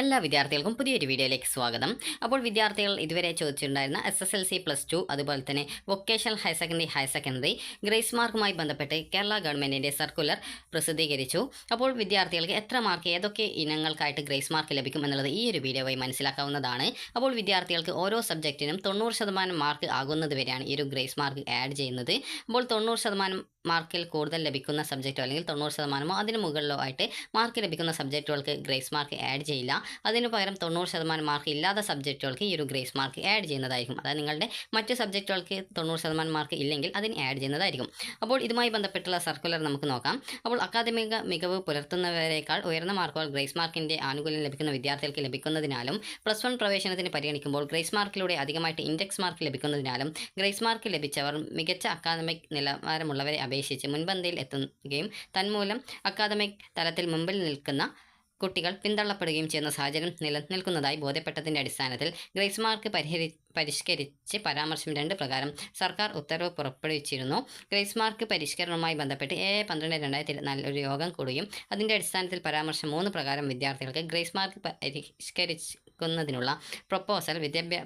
എല്ലാ വിദ്യാർത്ഥികൾക്കും പുതിയൊരു വീഡിയോയിലേക്ക് സ്വാഗതം. അപ്പോൾ വിദ്യാർത്ഥികൾ ഇതുവരെ ചോദിച്ചിട്ടുണ്ടായിരുന്ന SSLC +2 അതുപോലെ തന്നെ വൊക്കേഷണൽ ഹയർ സെക്കൻഡറി ഗ്രേസ് മാർക്കുമായി ബന്ധപ്പെട്ട് കേരള ഗവൺമെൻറ്റിൻ്റെ സർക്കുലർ പ്രസിദ്ധീകരിച്ചു. അപ്പോൾ വിദ്യാർത്ഥികൾക്ക് എത്ര മാർക്ക് ഏതൊക്കെ ഇനങ്ങൾക്കായിട്ട് ഗ്രേസ് മാർക്ക് ലഭിക്കും എന്നുള്ളത് ഈ ഒരു വീഡിയോ വഴി മനസ്സിലാക്കാവുന്നതാണ്. അപ്പോൾ വിദ്യാർത്ഥികൾക്ക് ഓരോ സബ്ജക്റ്റിനും 90% മാർക്ക് ആകുന്നത് വരെയാണ് ഈ ഒരു ഗ്രേസ് മാർക്ക് ആഡ് ചെയ്യുന്നത്. അപ്പോൾ 90% മാർക്കിൽ കൂടുതൽ ലഭിക്കുന്ന സബ്ജക്റ്റോ അല്ലെങ്കിൽ 90%മോ അതിന് മുകളിലോ ആയിട്ട് മാർക്ക് ലഭിക്കുന്ന സബ്ജക്റ്റുകൾക്ക് ഗ്രേസ് മാർക്ക് ആഡ് ചെയ്യില്ല. അതിനു പകരം 90% മാർക്ക് ഇല്ലാത്ത സബ്ജക്റ്റുകൾക്ക് ഈ ഒരു ഗ്രേസ് മാർക്ക് ആഡ് ചെയ്യുന്നതായിരിക്കും. അതായത് നിങ്ങളുടെ മറ്റ് സബ്ജക്റ്റുകൾക്ക് 90% മാർക്ക് ഇല്ലെങ്കിൽ അതിന് ആഡ് ചെയ്യുന്നതായിരിക്കും. അപ്പോൾ ഇതുമായി ബന്ധപ്പെട്ടുള്ള സർക്കുലർ നമുക്ക് നോക്കാം. അപ്പോൾ അക്കാദമിക മികവ് പുലർത്തുന്നവരേക്കാൾ ഉയർന്ന മാർക്കുകൾ ഗ്രേസ് മാർക്കിൻ്റെ ആനുകൂല്യം ലഭിക്കുന്ന വിദ്യാർത്ഥികൾക്ക് ലഭിക്കുന്നതിനാലും +1 പ്രവേശനത്തിന് പരിഗണിക്കുമ്പോൾ ഗ്രേസ് മാർക്കിലൂടെ അധികമായിട്ട് ഇൻഡെക്സ് മാർക്ക് ലഭിക്കുന്നതിനാലും ഗ്രേസ് മാർക്ക് ലഭിച്ചവർ മികച്ച അക്കാദമിക് നിലവാരമുള്ളവരെ അപേക്ഷിച്ച് മുൻപന്തിയിൽ എത്തുകയും തന്മൂലം അക്കാദമിക് തലത്തിൽ മുമ്പിൽ നിൽക്കുന്ന കുട്ടികൾ പിന്തള്ളപ്പെടുകയും ചെയ്യുന്ന സാഹചര്യം നിലനിൽക്കുന്നതായി ബോധ്യപ്പെട്ടതിൻ്റെ അടിസ്ഥാനത്തിൽ ഗ്രേസ് മാർക്ക് പരിഷ്കരിച്ച് പരാമർശം 2 പ്രകാരം സർക്കാർ ഉത്തരവ് പുറപ്പെടുവിച്ചിരുന്നു. ഗ്രേസ് മാർക്ക് പരിഷ്കരണവുമായി ബന്ധപ്പെട്ട് 7/12/2024 ഒരു യോഗം കൂടുകയും അതിൻ്റെ അടിസ്ഥാനത്തിൽ പരാമർശം 3 പ്രകാരം വിദ്യാർത്ഥികൾക്ക് ഗ്രേസ് മാർക്ക് പരിഷ്കരിക്കുന്നതിനുള്ള പ്രപ്പോസൽ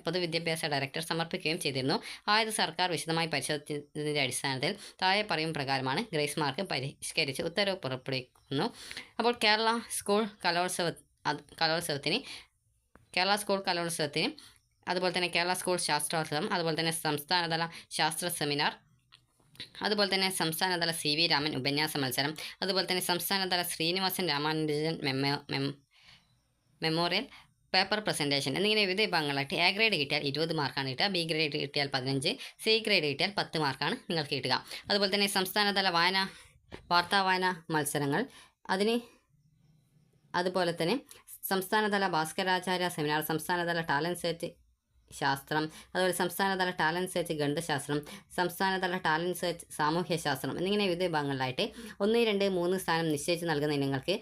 പൊതുവിദ്യാഭ്യാസ ഡയറക്ടർ സമർപ്പിക്കുകയും ചെയ്തിരുന്നു. ആയത് സർക്കാർ വിശദമായി പരിശോധിച്ചതിൻ്റെ അടിസ്ഥാനത്തിൽ താഴെ പറയും പ്രകാരമാണ് ഗ്രേസ് മാർക്ക് പരിഷ്കരിച്ച് ഉത്തരവ് പുറപ്പെടുവിക്കുന്നു. അപ്പോൾ കേരള സ്കൂൾ കലോത്സവത്തിന് അതുപോലെ തന്നെ കേരള സ്കൂൾ ശാസ്ത്രോത്സവം, അതുപോലെ തന്നെ സംസ്ഥാനതല ശാസ്ത്ര സെമിനാർ, അതുപോലെ തന്നെ സംസ്ഥാനതല CV രാമൻ ഉപന്യാസ മത്സരം, അതുപോലെ തന്നെ സംസ്ഥാനതല Srinivasan Ramanujan memorial paper presentation എന്നിങ്ങനെ വിവിധ വിഭാഗങ്ങളായിട്ട് A ഗ്രേഡ് കിട്ടിയാൽ 20 മാർക്കാണ് കിട്ടുക, B ഗ്രേഡ് കിട്ടിയാൽ 15, C ഗ്രേഡ് കിട്ടിയാൽ 10 മാർക്കാണ് നിങ്ങൾക്ക് കിട്ടുക. അതുപോലെ തന്നെ സംസ്ഥാനതല വാർത്താ വായന മത്സരങ്ങൾ, അതുപോലെ തന്നെ സംസ്ഥാനതല ഭാസ്കരാചാര്യ സെമിനാർ, സംസ്ഥാനതല ടാലൻറ്റ് സെർച്ച് ശാസ്ത്രം, അതുപോലെ സംസ്ഥാനതല ടാലൻറ്റ് സെർച്ച് ഗണിതശാസ്ത്രം, സംസ്ഥാനതല ടാലൻറ്റ് സെർച്ച് സാമൂഹ്യശാസ്ത്രം എന്നിങ്ങനെ വിവിധ വിഭാഗങ്ങളിലായിട്ട് 1, 2, 3 സ്ഥാനം നിശ്ചയിച്ച് നൽകുന്ന ഇനങ്ങൾക്ക്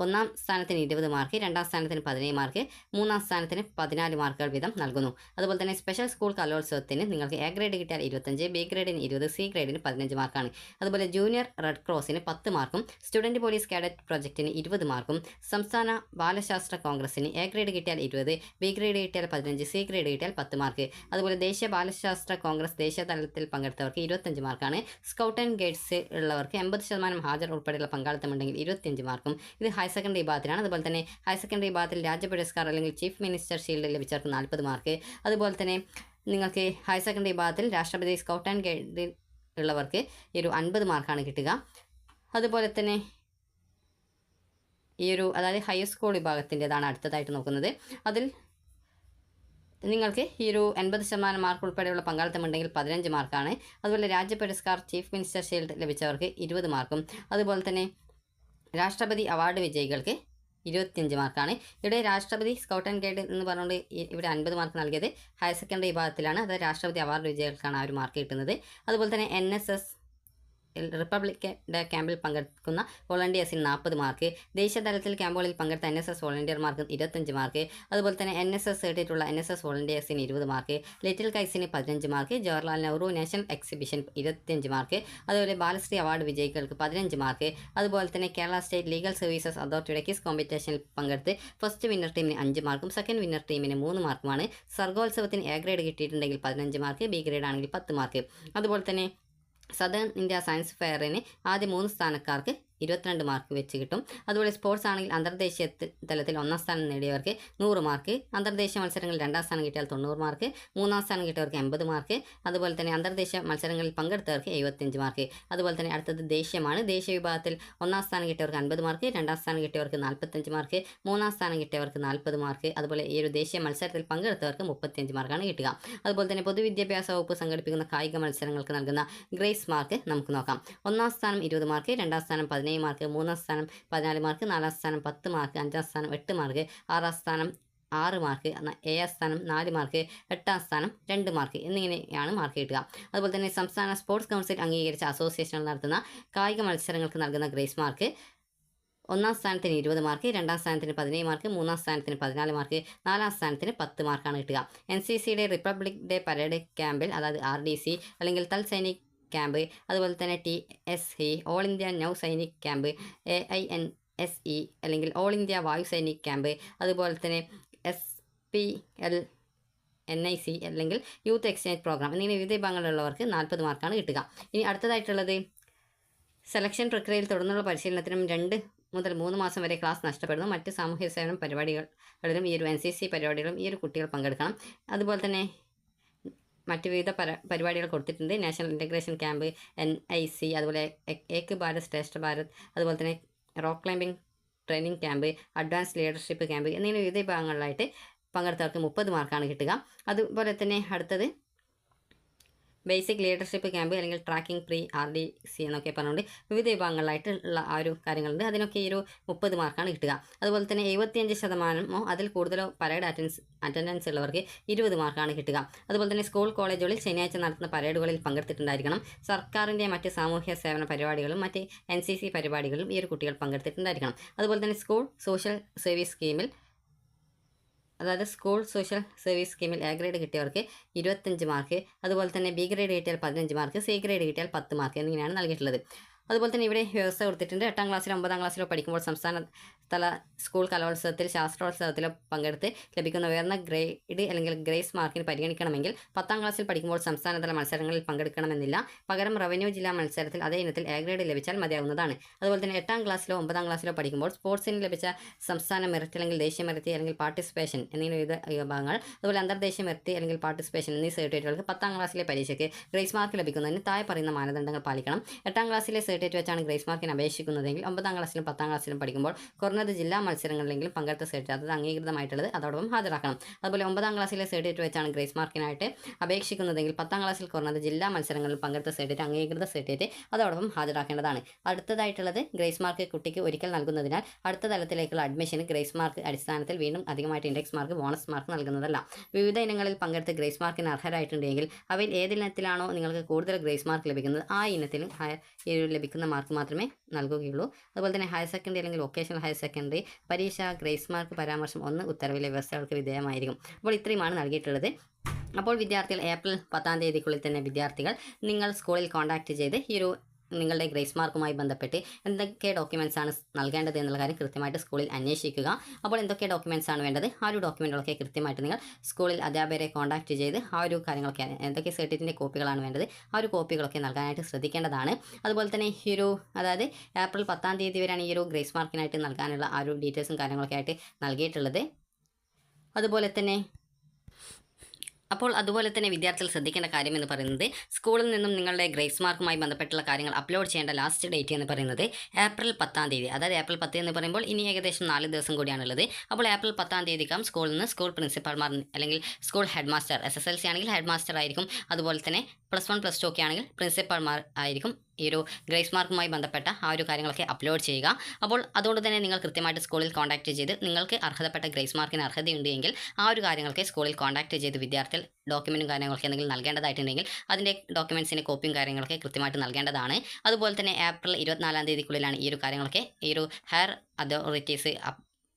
1-ാം സ്ഥാനത്തിന് 20 മാർക്ക്, 2-ാം സ്ഥാനത്തിന് 17 മാർക്ക്, 3-ാം സ്ഥാനത്തിന് 14 മാർക്കുകൾ വീതം നൽകുന്നു. അതുപോലെ തന്നെ സ്പെഷ്യൽ സ്കൂൾ കലോത്സവത്തിന് നിങ്ങൾക്ക് A ഗ്രേഡ് കിട്ടിയാൽ 25, B ഗ്രേഡിന് 20, C ഗ്രേഡിന് 15 മാർക്കാണ്. അതുപോലെ ജൂനിയർ റെഡ് ക്രോസിന് 10 മാർക്കും, സ്റ്റുഡൻറ്റ് പോലീസ് കാഡറ്റ് പ്രൊജക്റ്റിന് 20 മാർക്കും, സംസ്ഥാന ബാലശാസ്ത്ര കോൺഗ്രസിന് A ഗ്രേഡ് കിട്ടിയാൽ 20, B ഗ്രേഡ് കിട്ടിയാൽ 15, C ഗ്രേഡ് കിട്ടിയാൽ 10 മാർക്ക്. അതുപോലെ ദേശീയ ബാലശാസ്ത്ര കോൺഗ്രസ് ദേശീയ തലത്തിൽ പങ്കെടുത്തവർക്ക് 25 മാർക്കാണ്. സ്കൗട്ട് ആൻഡ് ഗൈഡ്സ് ഉള്ളവർക്ക് 80% ഹാജർ ഉൾപ്പെടെയുള്ള പങ്കാളിത്തമുണ്ടെങ്കിൽ 25 മാർക്കും. ഇത് ഹയർ സെക്കൻഡറി വിഭാഗത്തിലാണ്. അതുപോലെ തന്നെ ഹയർ സെക്കൻഡറി വിഭാഗത്തിൽ രാജ്യ പുരസ്കാർ അല്ലെങ്കിൽ ചീഫ് മിനിസ്റ്റർ ഷീൽഡ് ലഭിച്ചവർക്ക് 40 മാർക്ക്. അതുപോലെ തന്നെ നിങ്ങൾക്ക് ഹയർ സെക്കൻഡറി വിഭാഗത്തിൽ രാഷ്ട്രപതി സ്കൗട്ട് ആൻഡ് ഗൈഡ് ഉള്ളവർക്ക് ഈ ഒരു 50 മാർക്കാണ് കിട്ടുക. അതുപോലെ തന്നെ അതായത് ഹയർ സ്കൂൾ വിഭാഗത്തിൻ്റെതാണ് അടുത്തതായിട്ട് നോക്കുന്നത്. അതിൽ നിങ്ങൾക്ക് ഈ ഒരു 80% മാർക്ക് ഉൾപ്പെടെയുള്ള പങ്കാളിത്തമുണ്ടെങ്കിൽ 15 മാർക്കാണ്. അതുപോലെ രാജ്യ പുരസ്കാർ ചീഫ് മിനിസ്റ്റർ ഷീൽഡ് ലഭിച്ചവർക്ക് 20 മാർക്കും. അതുപോലെ തന്നെ രാഷ്ട്രപതി അവാർഡ് വിജയികൾക്ക് 25 മാർക്കാണ്. ഇവിടെ രാഷ്ട്രപതി സ്കൗട്ട് ആൻഡ് ഗൈഡ് എന്ന് പറഞ്ഞുകൊണ്ട് ഇവിടെ 50 മാർക്ക് നൽകിയത് ഹയർ സെക്കൻഡറി വിഭാഗത്തിലാണ്. അത് രാഷ്ട്രപതി അവാർഡ് വിജയികൾക്കാണ് ആ ഒരു മാർക്ക് കിട്ടുന്നത്. അതുപോലെ തന്നെ NSS റിപ്പബ്ലിക് ഡേ ക്യാമ്പിൽ പങ്കെടുക്കുന്ന വോളണ്ടിയേഴ്സിന് 40 മാർക്ക്, ദേശീയ തലത്തിൽ ക്യാമ്പുകളിൽ പങ്കെടുത്ത NSS വോളണ്ടിയർമാർക്ക് 25 മാർക്ക്, അതുപോലെ തന്നെ NSS നേടിയിട്ടുള്ള NSS വോളണ്ടിയേഴ്സിന് 20 മാർക്ക്, ലിറ്റിൽ കൈസിന് 15 mark, Jawaharlal Nehru national exhibition 25 mark, അതുപോലെ ബാലശ്രീ അവാർഡ് വിജയികൾക്ക് 15 മാർക്ക്, അതുപോലെ തന്നെ കേരള സ്റ്റേറ്റ് ലീഗൽ സർവീസസ് അതോറിറ്റിയുടെ ക്വിസ് കോമ്പറ്റീഷനിൽ പങ്കെടുത്ത് ഫസ്റ്റ് വിന്നർ ടീമിന് 5 മാർക്കും സെക്കൻഡ് വിന്നർ ടീമിന് 3 മാർക്കുമാണ്. സർഗോത്സവത്തിന് A ഗ്രേഡ് കിട്ടിയിട്ടുണ്ടെങ്കിൽ 15 മാർക്ക്, B ഗ്രേഡ് ആണെങ്കിൽ 10 മാർക്ക്. അതുപോലെ തന്നെ സദേൺ ഇന്ത്യ സയൻസ് ഫെയറിന് ആദ്യ 3 സ്ഥാനക്കാർക്ക് 22 മാർക്ക് വെച്ച് കിട്ടും. അതുപോലെ സ്പോർട്സ് ആണെങ്കിൽ അന്തർദേശീയ തലത്തിൽ 1-ാം സ്ഥാനം നേടിയവർക്ക് 100 മാർക്ക്, അന്തർദേശീയ മത്സരങ്ങളിൽ 2-ാം സ്ഥാനം കിട്ടിയാൽ 90 മാർക്ക്, 3-ാം സ്ഥാനം കിട്ടിയവർക്ക് 80 മാർക്ക്, അതുപോലെ തന്നെ അന്തർദേശീയ മത്സരങ്ങളിൽ പങ്കെടുത്തവർക്ക് 75 മാർക്ക്. അതുപോലെ തന്നെ അടുത്തത് ദേശീയമാണ്. ദേശീയ വിഭാഗത്തിൽ 1-ാം സ്ഥാനം കിട്ടിയവർക്ക് 50 മാർക്ക്, 2-ാം സ്ഥാനം കിട്ടിയവർക്ക് 45 മാർക്ക്, 3-ാം സ്ഥാനം കിട്ടിയവർക്ക് 40 മാർക്ക്. അതുപോലെ ഈ ഒരു ദേശീയ മത്സരത്തിൽ പങ്കെടുത്തവർക്ക് 35 മാർക്കാണ് കിട്ടുക. അതുപോലെ തന്നെ പൊതുവിദ്യാഭ്യാസ വകുപ്പ് സംഘടിപ്പിക്കുന്ന കായിക മത്സരങ്ങൾക്ക് നൽകുന്ന ഗ്രേസ് മാർക്ക് നമുക്ക് നോക്കാം. 1-ാം സ്ഥാനം 20 മാർക്ക്, 2-ാം സ്ഥാനം 17 മാർക്ക്, 3-ാം സ്ഥാനം 14 മാർക്ക്, 4-ാം സ്ഥാനം 10 മാർക്ക്, 5-ാം സ്ഥാനം 8 മാർക്ക്, 6-ാം സ്ഥാനം 6 മാർക്ക്, 7-ാം സ്ഥാനം 4 മാർക്ക്, 8-ാം സ്ഥാനം 2 മാർക്ക് എന്നിങ്ങനെയാണ് മാർക്ക് കിട്ടുക. അതുപോലെ തന്നെ സംസ്ഥാന സ്പോർട്സ് കൗൺസിൽ അംഗീകരിച്ച അസോസിയേഷനുകൾ നടത്തുന്ന കായിക മത്സരങ്ങൾക്ക് നൽകുന്ന ഗ്രേസ് മാർക്ക് 1-ാം സ്ഥാനത്തിന് 20 മാർക്ക്, 2-ാം സ്ഥാനത്തിന് 17 മാർക്ക്, 3-ാം സ്ഥാനത്തിന് 14 മാർക്ക്, 4-ാം സ്ഥാനത്തിന് 10 മാർക്കാണ് കിട്ടുക. NCCയുടെ റിപ്പബ്ലിക് ഡേ പരേഡ് ക്യാമ്പിൽ അതായത് RDC അല്ലെങ്കിൽ തൽ സൈനിക് ക്യാമ്പ്, അതുപോലെ തന്നെ TSE ഓൾ ഇന്ത്യ നൗ സൈനിക് ക്യാമ്പ്, AIN AISE അല്ലെങ്കിൽ ഓൾ ഇന്ത്യ വായു സൈനിക് ക്യാമ്പ്, അതുപോലെ തന്നെ SPL NIC അല്ലെങ്കിൽ യൂത്ത് എക്സ്ചേഞ്ച് പ്രോഗ്രാം എന്നിങ്ങനെ വിവിധ വിഭാഗങ്ങളിലുള്ളവർക്ക് 40 മാർക്കാണ് കിട്ടുക. ഇനി അടുത്തതായിട്ടുള്ളത് സെലക്ഷൻ പ്രക്രിയയിൽ തുടർന്നുള്ള പരിശീലനത്തിനും 2 മുതൽ 3 മാസം വരെ ക്ലാസ് നഷ്ടപ്പെടുന്നു. മറ്റ് സാമൂഹ്യ സേവന പരിപാടികളിലും ഈ ഒരു NCC പരിപാടികളും ഈ ഒരു കുട്ടികൾ പങ്കെടുക്കണം. അതുപോലെ തന്നെ മറ്റ് വിവിധ പരിപാടികൾ കൊടുത്തിട്ടുണ്ട്. നാഷണൽ ഇൻ്റഗ്രേഷൻ ക്യാമ്പ്, NIC, അതുപോലെ ഏക് ഭാരത് ശ്രേഷ്ഠ ഭാരത്, അതുപോലെ തന്നെ rock climbing training camp, advance leadership camp എന്നിങ്ങനെ വിവിധ വിഭാഗങ്ങളിലായിട്ട് പങ്കെടുത്തവർക്ക് 30 മാർക്കാണ് കിട്ടുക. അതുപോലെ തന്നെ അടുത്തത് ബേസിക് ലീഡർഷിപ്പ് ക്യാമ്പ് അല്ലെങ്കിൽ ട്രാക്കിംഗ് പ്രീ RDC എന്നൊക്കെ പറഞ്ഞുകൊണ്ട് വിവിധ വിഭാഗങ്ങളിലായിട്ടുള്ള ആ ഒരു കാര്യങ്ങളുണ്ട്. അതിനൊക്കെ ഈ ഒരു 30 മാർക്കാണ് കിട്ടുക. അതുപോലെ തന്നെ 75% അതിൽ കൂടുതലോ പരേഡ് അറ്റൻഡൻസ് ഉള്ളവർക്ക് 20 മാർക്കാണ് കിട്ടുക. അതുപോലെ തന്നെ സ്കൂൾ കോളേജുകളിൽ ശനിയാഴ്ച നടത്തുന്ന പരേഡുകളിൽ പങ്കെടുത്തിട്ടുണ്ടായിരിക്കണം. സർക്കാരിൻ്റെ മറ്റ് സാമൂഹ്യ സേവന പരിപാടികളും മറ്റ് NCC പരിപാടികളിലും ഈ ഒരു കുട്ടികൾ പങ്കെടുത്തിട്ടുണ്ടായിരിക്കണം. അതുപോലെ തന്നെ സ്കൂൾ സോഷ്യൽ സർവീസ് സ്കീമിൽ, അതായത് സ്കൂൾ സോഷ്യൽ സർവീസ് സ്കീമിൽ A ഗ്രേഡ് കിട്ടിയവർക്ക് 25 മാർക്ക്, അതുപോലെ തന്നെ B ഗ്രേഡ് കിട്ടിയാൽ 15 മാർക്ക്, C ഗ്രേഡ് കിട്ടിയാൽ 10 മാർക്ക് എന്നിങ്ങനെയാണ് നൽകിയിട്ടുള്ളത്. അതുപോലെ തന്നെ ഇവിടെ വ്യവസ്ഥ കൊടുത്തിട്ടുണ്ട്. 8ാം ക്ലാസ്സിലോ 9ാം ക്ലാസ്സിലോ പഠിക്കുമ്പോൾ സംസ്ഥാന തല സ്കൂൾ കലോത്സവത്തിൽ ശാസ്ത്രോത്സവത്തിലോ പങ്കെടുത്ത് ലഭിക്കുന്ന ഉയർന്ന ഗ്രേഡ് അല്ലെങ്കിൽ ഗ്രേസ് മാർക്കിന് പരിഗണിക്കണമെങ്കിൽ 10ാം ക്ലാസ്സിൽ പഠിക്കുമ്പോൾ സംസ്ഥാനതല മത്സരങ്ങളിൽ പങ്കെടുക്കണമെന്നില്ല. പകരം റവന്യൂ ജില്ലാ മത്സരത്തിൽ അതേ ഇനത്തിൽ A ഗ്രേഡ് ലഭിച്ചാൽ മതിയാവുന്നതാണ്. അതുപോലെ തന്നെ 8ാം ക്ലാസ്സിലോ 9ാം ക്ലാസ്സിലോ പഠിക്കുമ്പോൾ സ്പോർട്സിന് ലഭിച്ച സംസ്ഥാന മെറിറ്റ് അല്ലെങ്കിൽ ദേശീയ മെറിറ്റ് അല്ലെങ്കിൽ പാർട്ടിസിപ്പേഷൻ എന്നീ വിവിധ വിഭാഗങ്ങൾ, അതുപോലെ അന്തർദേശീയ മെറിറ്റ് അല്ലെങ്കിൽ പാർട്ടിസിപ്പേഷൻ എന്നീ സർട്ടിഫിക്കറ്റുകൾക്ക് 10ാം ക്ലാസ്സിലെ പരീക്ഷയ്ക്ക് ഗ്രേസ് മാർക്ക് ലഭിക്കുന്നതിന് താഴെ പറയുന്ന മാനദണ്ഡങ്ങൾ പാലിക്കണം. 8ാം ക്ലാസ്സിലെ സർട്ടിഫിക്കറ്റ് വെച്ചാണ് ഗ്രേസ് മാർക്കിന് അപേക്ഷിക്കുന്നതെങ്കിൽ 9ാം ക്ലാസ്സിലും 10ാം ക്ലാസ്സിലും പഠിക്കുമ്പോൾ കുറഞ്ഞത് ജില്ലാ മത്സരങ്ങളിലെങ്കിലും പങ്കെടുത്ത സർട്ടിഫിക്കറ്റ് അത് അംഗീകൃതമായിട്ടുള്ളത് അതോടൊപ്പം ഹാജരാക്കണം. അതുപോലെ 9ാം ക്ലാസ്സിലെ സർട്ടിഫിക്കറ്റ് വെച്ചാണ് ഗ്രേസ് മാർക്കിനായിട്ട് അപേക്ഷിക്കുന്നതെങ്കിൽ 10ാം ക്ലാസ്സിൽ കുറഞ്ഞത് ജില്ലാ മത്സരങ്ങളിൽ പങ്കെടുത്ത സർട്ടിഫിക്കറ്റ് അംഗീകൃത സർട്ടിഫിക്കറ്റ് അതോടൊപ്പം ഹാജരാക്കേണ്ടതാണ്. അടുത്തതായിട്ടുള്ളത് ഗ്രേസ് മാർക്ക് കുട്ടിക്ക് ഒരിക്കൽ നൽകുന്നതിനാൽ അടുത്ത തലത്തിലേക്കുള്ള അഡ്മിഷന് ഗ്രേസ് മാർക്ക് അടിസ്ഥാനത്തിൽ വീണ്ടും അധികമായിട്ട് ഇൻഡെക്സ് മാർക്ക്, ബോണസ് മാർക്ക് നൽകുന്നതല്ല. വിവിധ ഇനങ്ങളിൽ പങ്കെടുത്ത് ഗ്രേസ് മാർക്കിന് അർഹരായിട്ടുണ്ടെങ്കിൽ അവയിൽ ഏതിനത്തിലാണോ നിങ്ങൾക്ക് കൂടുതൽ ഗ്രേസ് മാർക്ക് ലഭിക്കുന്നത് ആ ഇനത്തിൽ ലഭിക്കുന്ന മാർക്ക് മാത്രമേ നൽകുകയുള്ളൂ. അതുപോലെ തന്നെ ഹയർ സെക്കൻഡറി അല്ലെങ്കിൽ വൊക്കേഷണൽ ഹയർ സെക്കൻഡറി പരീക്ഷ ഗ്രേസ് മാർക്ക് പരാമർശം 1 ഉത്തരവിലെ വ്യവസ്ഥകൾക്ക് വിധേയമായിരിക്കും. അപ്പോൾ ഇത്രയുമാണ് നൽകിയിട്ടുള്ളത്. അപ്പോൾ വിദ്യാർത്ഥികൾ ഏപ്രിൽ 10ാം തീയതിക്കുള്ളിൽ തന്നെ വിദ്യാർത്ഥികൾ നിങ്ങൾ സ്കൂളിൽ കോൺടാക്റ്റ് ചെയ്ത് ഈ ഒരു നിങ്ങളുടെ ഗ്രേസ് മാർക്കുമായി ബന്ധപ്പെട്ട് എന്തൊക്കെ ഡോക്യുമെൻറ്റ്സ് ആണ് നൽകേണ്ടത് എന്നുള്ള കാര്യം കൃത്യമായിട്ട് സ്കൂളിൽ അന്വേഷിക്കുക. അപ്പോൾ എന്തൊക്കെ ഡോക്യുമെൻറ്റ്സ് ആണ് വേണ്ടത് ആ ഒരു ഡോക്യുമെൻറ്റുകളൊക്കെ കൃത്യമായിട്ട് നിങ്ങൾ സ്കൂളിൽ അധ്യാപകരെ കോൺടാക്റ്റ് ചെയ്ത് ആ ഒരു കാര്യങ്ങളൊക്കെ എന്തൊക്കെ സർട്ടിഫിക്കറ്റിൻ്റെ കോപ്പികളാണ് വേണ്ടത് ആ ഒരു കോപ്പികളൊക്കെ നൽകാനായിട്ട് ശ്രദ്ധിക്കേണ്ടതാണ്. അതുപോലെ തന്നെ ഈ ഒരു അതായത് ഏപ്രിൽ 10ാം തീയതി വരെയാണ് ഈ ഒരു ഗ്രേസ് മാർക്കിനായിട്ട് നൽകാനുള്ള ആ ഒരു ഡീറ്റെയിൽസും കാര്യങ്ങളൊക്കെ ആയിട്ട് നൽകിയിട്ടുള്ളത്. അതുപോലെ തന്നെ വിദ്യാർത്ഥികൾ ശ്രദ്ധിക്കേണ്ട കാര്യം എന്ന് പറയുന്നത് സ്കൂളിൽ നിന്നും നിങ്ങളുടെ ഗ്രേസ് മാർക്കുമായി ബന്ധപ്പെട്ടുള്ള കാര്യങ്ങൾ അപ്ലോഡ് ചെയ്യേണ്ട ലാസ്റ്റ് ഡേറ്റ് എന്ന് പറയുന്നത് ഏപ്രിൽ 10ാം തീയതി. അതായത് ഏപ്രിൽ 10 എന്ന് പറയുമ്പോൾ ഇനി ഏകദേശം 4 ദിവസം കൂടിയാണുള്ളത്. അപ്പോൾ ഏപ്രിൽ 10ാം തീയതിക്കാം സ്കൂളിൽ നിന്ന് സ്കൂൾ പ്രിൻസിപ്പൽമാർ അല്ലെങ്കിൽ സ്കൂൾ ഹെഡ് മാസ്റ്റർ, SSLC ആണെങ്കിൽ ഹെഡ് മാസ്റ്റർ ആയിരിക്കും, അതുപോലെ തന്നെ +1 +2 ഒക്കെ ആണെങ്കിൽ പ്രിൻസിപ്പൽമാർ ആയിരിക്കും ഈ ഒരു ഗ്രേസ് മാർക്കുമായി ബന്ധപ്പെട്ട ആ ഒരു കാര്യങ്ങളൊക്കെ അപ്ലോഡ് ചെയ്യുക. അപ്പോൾ അതുകൊണ്ട് തന്നെ നിങ്ങൾ കൃത്യമായിട്ട് സ്കൂളിൽ കോൺടാക്റ്റ് ചെയ്ത് നിങ്ങൾക്ക് അർഹതപ്പെട്ട ഗ്രേസ് മാർക്കിന് അർഹതയുണ്ട് എങ്കിൽ ആ ഒരു കാര്യങ്ങളൊക്കെ സ്കൂളിൽ കോൺടാക്റ്റ് ചെയ്ത് വിദ്യാർത്ഥികൾ ഡോക്യുമെൻറ്റും കാര്യങ്ങളൊക്കെ എന്തെങ്കിലും നൽകേണ്ടതായിട്ടുണ്ടെങ്കിൽ അതിൻ്റെ ഡോക്യുമെൻറ്റ്സിൻ്റെ കോപ്പിയും കാര്യങ്ങളൊക്കെ കൃത്യമായിട്ട് നൽകേണ്ടതാണ്. അതുപോലെ തന്നെ ഏപ്രിൽ 24ാം തീയതിക്കുള്ളിലാണ് ഈ ഒരു കാര്യങ്ങളൊക്കെ ഈ ഒരു ഹയർ അതോറിറ്റീസ്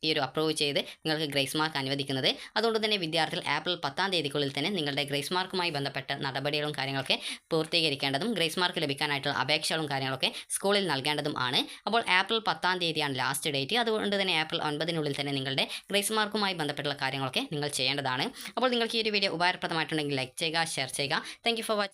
ഈ ഒരു അപ്രൂവ് ചെയ്ത് നിങ്ങൾക്ക് ഗ്രേസ് മാർക്ക് അനുവദിക്കുന്നത്. അതുകൊണ്ട് തന്നെ വിദ്യാർത്ഥികൾ ഏപ്രിൽ 10ാം തീയതിക്കുള്ളിൽ തന്നെ നിങ്ങളുടെ ഗ്രേസ് മാർക്കുമായി ബന്ധപ്പെട്ട നടപടികളും കാര്യങ്ങളൊക്കെ പൂർത്തീകരിക്കേണ്ടതും ഗ്രേസ് മാർക്ക് ലഭിക്കാനായിട്ടുള്ള അപേക്ഷകളും കാര്യങ്ങളൊക്കെ സ്കൂളിൽ നൽകേണ്ടതും ആണ്. അപ്പോൾ ഏപ്രിൽ 10ാം തീയതിയാണ് ലാസ്റ്റ് ഡേറ്റ്. അതുകൊണ്ട് തന്നെ ഏപ്രിൽ 9നുള്ളിൽ തന്നെ നിങ്ങളുടെ ഗ്രേസ് മാർക്കുമായി ബന്ധപ്പെട്ടുള്ള കാര്യങ്ങളൊക്കെ നിങ്ങൾ ചെയ്യേണ്ടതാണ്. അപ്പോൾ നിങ്ങൾക്ക് ഈ ഒരു വീഡിയോ ഉപകാരപ്രദമായിട്ടുണ്ടെങ്കിൽ ലൈക്ക് ചെയ്യുക, ഷെയർ ചെയ്യുക. Thank you for watching.